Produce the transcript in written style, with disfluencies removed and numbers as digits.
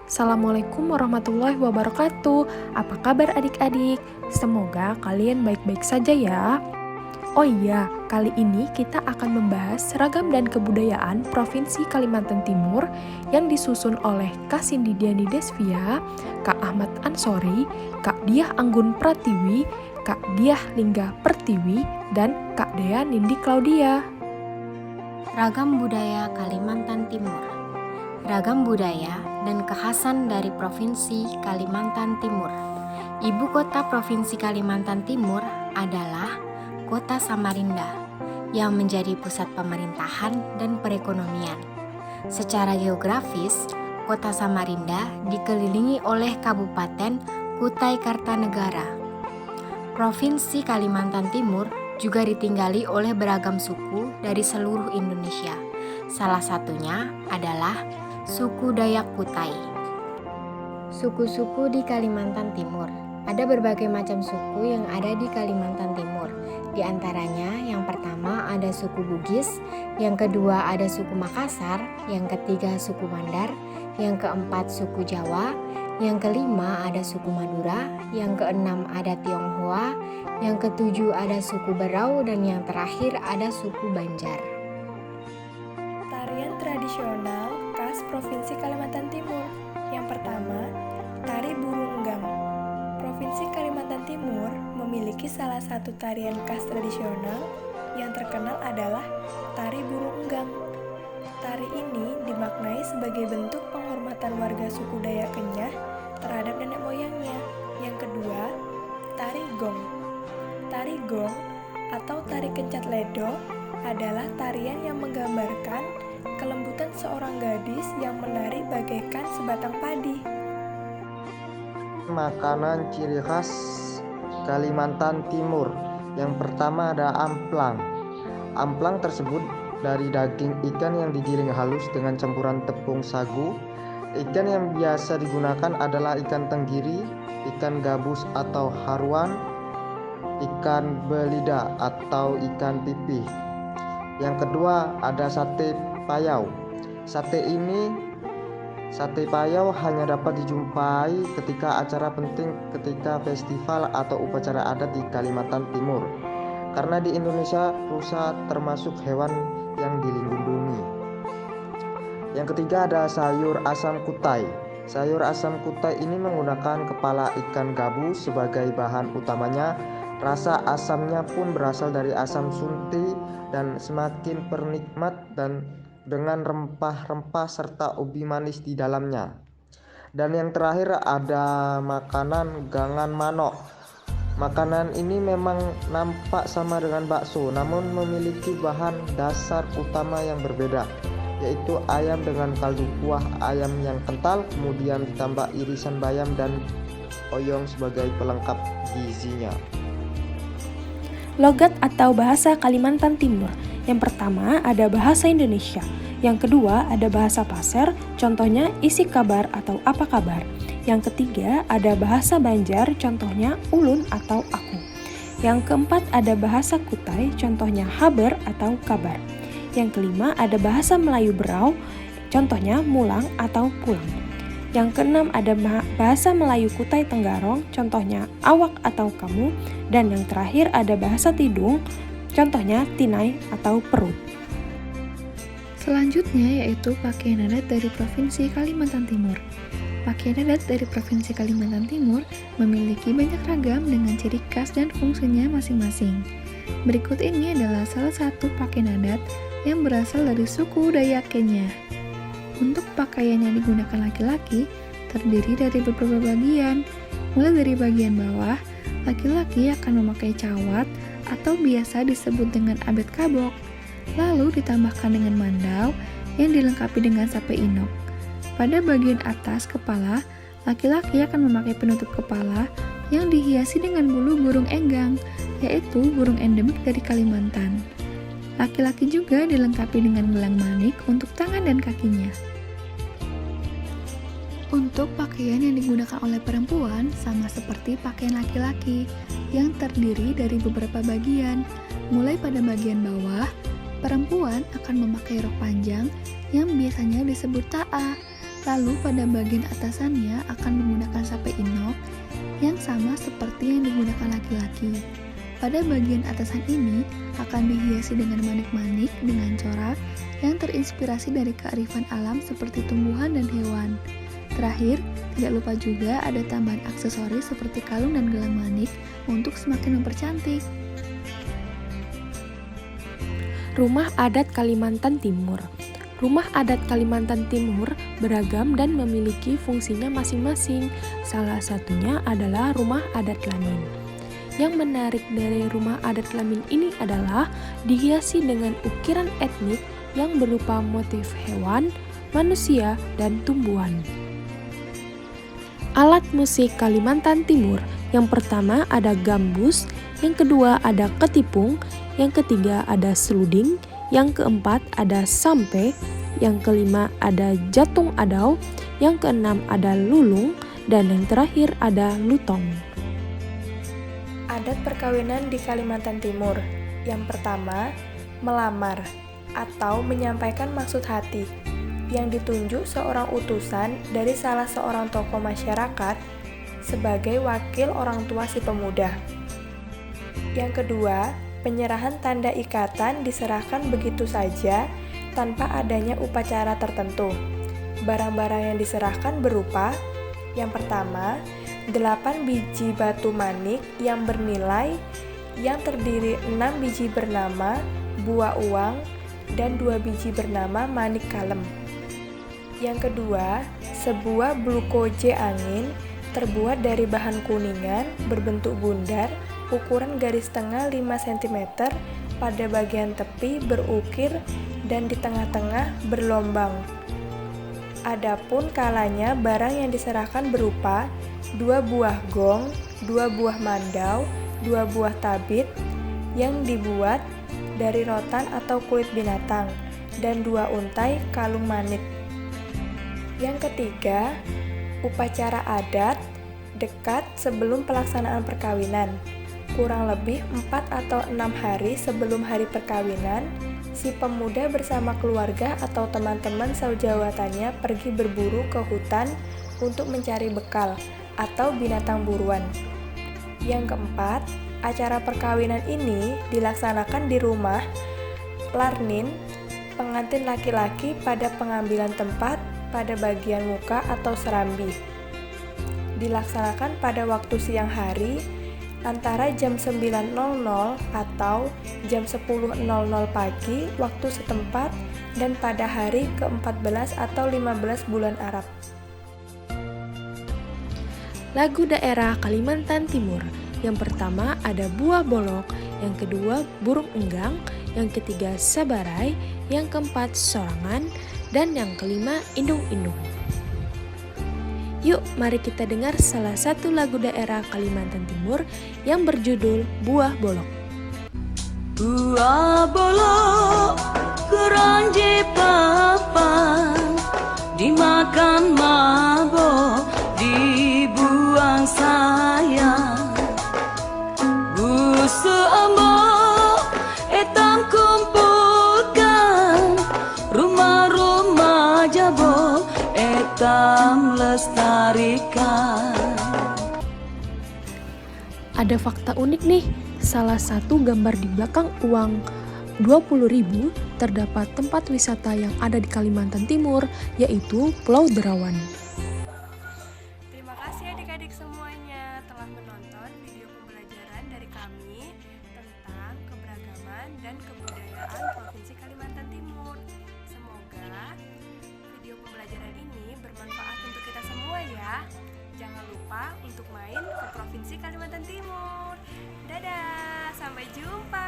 Assalamualaikum warahmatullahi wabarakatuh. Apa kabar adik-adik? Semoga kalian baik-baik saja ya. Oh iya, kali ini kita akan membahas seragam dan kebudayaan Provinsi Kalimantan Timur yang disusun oleh Kak Cindy Diani Desvia, Kak Ahmad Ansori, Kak Diah Anggun Pratiwi, Kak Diah Lingga Pertiwi, dan Kak Dea Nindi Claudia. Ragam budaya Kalimantan Timur. Ragam budaya dan kekhasan dari Provinsi Kalimantan Timur. Ibu kota Provinsi Kalimantan Timur adalah Kota Samarinda yang menjadi pusat pemerintahan dan perekonomian. Secara geografis, Kota Samarinda dikelilingi oleh Kabupaten Kutai Kartanegara. Provinsi Kalimantan Timur juga ditinggali oleh beragam suku dari seluruh Indonesia. Salah satunya adalah suku Dayak Kutai. Suku-suku di Kalimantan Timur. Ada berbagai macam suku yang ada di Kalimantan Timur. Di antaranya yang pertama ada suku Bugis, yang kedua ada suku Makassar, yang ketiga suku Mandar, yang keempat suku Jawa, yang kelima ada suku Madura, yang keenam ada Tionghoa, yang ketujuh ada suku Berau, dan yang terakhir ada suku Banjar. Tarian tradisional khas Provinsi Kalimantan Timur. Yang pertama, tari burung enggang. Provinsi Kalimantan Timur memiliki salah satu tarian khas tradisional yang terkenal adalah tari burung enggang. Tari ini dimaknai sebagai bentuk penghormatan warga suku Dayak Kenyah terhadap nenek moyangnya. Yang kedua, tari gong. Tari gong atau tari kencat ledo adalah tarian yang menggambarkan kelembutan seorang gadis yang menari bagaikan sebatang padi. Makanan ciri khas Kalimantan Timur. Yang pertama ada amplang. Amplang tersebut dari daging ikan yang digiling halus dengan campuran tepung sagu. Ikan yang biasa digunakan adalah ikan tenggiri, ikan gabus atau haruan, ikan belida atau ikan pipih. Yang kedua ada sate payau. Sate payau hanya dapat dijumpai ketika acara penting, ketika festival atau upacara adat di Kalimantan Timur. Karena di Indonesia rusa termasuk hewan yang dilindungi. Yang ketiga ada sayur asam kutai. Sayur asam kutai ini menggunakan kepala ikan gabus sebagai bahan utamanya. Rasa asamnya pun berasal dari asam sunti dan semakin pernikmat dan dengan rempah-rempah serta ubi manis di dalamnya. Dan yang terakhir ada makanan gangan manok. Makanan ini memang nampak sama dengan bakso, namun memiliki bahan dasar utama yang berbeda, yaitu ayam dengan kaldu kuah ayam yang kental, kemudian ditambah irisan bayam dan oyong sebagai pelengkap gizinya. Logat atau bahasa Kalimantan Timur. Yang pertama ada bahasa Indonesia. Yang kedua ada bahasa Pasir, contohnya isi kabar atau apa kabar. Yang ketiga ada bahasa Banjar, contohnya ulun atau aku. Yang keempat ada bahasa Kutai, contohnya haber atau kabar. Yang kelima ada bahasa Melayu Berau, contohnya mulang atau pulang. Yang keenam ada bahasa Melayu Kutai Tenggarong, contohnya awak atau kamu. Dan yang terakhir ada bahasa Tidung, contohnya tinai atau perut. Selanjutnya yaitu pakaian adat dari Provinsi Kalimantan Timur. Pakaian adat dari Provinsi Kalimantan Timur memiliki banyak ragam dengan ciri khas dan fungsinya masing-masing. Berikut ini adalah salah satu pakaian adat yang berasal dari suku Dayak Kenyah. Untuk pakaian yang digunakan laki-laki terdiri dari beberapa bagian. Mulai dari bagian bawah, laki-laki akan memakai cawat atau biasa disebut dengan abet kabok. Lalu ditambahkan dengan mandau yang dilengkapi dengan sape inok. Pada bagian atas kepala, laki-laki akan memakai penutup kepala yang dihiasi dengan bulu burung enggang, yaitu burung endemik dari Kalimantan. Laki-laki juga dilengkapi dengan gelang manik untuk tangan dan kakinya. Untuk pakaian yang digunakan oleh perempuan sama seperti pakaian laki-laki yang terdiri dari beberapa bagian. Mulai pada bagian bawah, perempuan akan memakai rok panjang yang biasanya disebut ta'a. Lalu pada bagian atasannya akan menggunakan sape inok yang sama seperti yang digunakan laki-laki. Pada bagian atasan ini akan dihiasi dengan manik-manik dengan corak yang terinspirasi dari kearifan alam seperti tumbuhan dan hewan. Terakhir, tidak lupa juga ada tambahan aksesoris seperti kalung dan gelang manik untuk semakin mempercantik. Rumah adat Kalimantan Timur. Rumah adat Kalimantan Timur beragam dan memiliki fungsinya masing-masing. Salah satunya adalah rumah adat Lamin. Yang menarik dari rumah adat Lamin ini adalah dihiasi dengan ukiran etnik yang berupa motif hewan, manusia, dan tumbuhan. Alat musik Kalimantan Timur. Yang pertama ada gambus, yang kedua ada ketipung, yang ketiga ada seluding, yang keempat ada sampe, yang kelima ada jatung adau, yang keenam ada lulung, dan yang terakhir ada lutong. Adat perkawinan di Kalimantan Timur. Yang pertama, melamar atau menyampaikan maksud hati, yang ditunjuk seorang utusan dari salah seorang tokoh masyarakat sebagai wakil orang tua si pemuda. Yang kedua, penyerahan tanda ikatan diserahkan begitu saja tanpa adanya upacara tertentu. Barang-barang yang diserahkan berupa: yang pertama, 8 biji batu manik yang bernilai, yang terdiri 6 biji bernama buah uang dan 2 biji bernama manik kalem. Yang kedua, sebuah blukoje angin terbuat dari bahan kuningan berbentuk bundar, ukuran garis tengah 5 cm, pada bagian tepi berukir dan di tengah-tengah berlombang. Adapun kalanya barang yang diserahkan berupa 2 buah gong, 2 buah mandau, 2 buah tabit yang dibuat dari rotan atau kulit binatang, dan 2 untai kalung manik. Yang ketiga, upacara adat dekat sebelum pelaksanaan perkawinan. Kurang lebih 4 atau 6 hari sebelum hari perkawinan, si pemuda bersama keluarga atau teman-teman saujawatannya pergi berburu ke hutan untuk mencari bekal atau binatang buruan. Yang keempat, acara perkawinan ini dilaksanakan di rumah Larnin, pengantin laki-laki, pada pengambilan tempat pada bagian muka atau serambi. Dilaksanakan pada waktu siang hari antara jam 9.00 atau jam 10.00 pagi waktu setempat, dan pada hari ke-14 atau 15 bulan Arab. Lagu daerah Kalimantan Timur. Yang pertama ada buah bolok, yang kedua burung enggang, yang ketiga sabarai, yang keempat sorangan, dan yang kelima indung-indung. Yuk, mari kita dengar salah satu lagu daerah Kalimantan Timur yang berjudul Buah Bolok. Buah bolok keranji papan, dimakan mabok, dibuang sayang. Busuk embok etam kumpulkan, rumah-rumah jabok etam lestarikan. Ada fakta unik nih, salah satu gambar di belakang uang 20.000 terdapat tempat wisata yang ada di Kalimantan Timur, yaitu Pulau Derawan. Terima kasih adik-adik semuanya telah menonton video pembelajaran dari kami tentang keberagaman dan kebudayaan Provinsi Kalimantan Timur. Semoga video pembelajaran ini bermanfaat untuk kita semua ya. Jangan lupa untuk main ke Provinsi Kalimantan Timur. Dadah, sampai jumpa.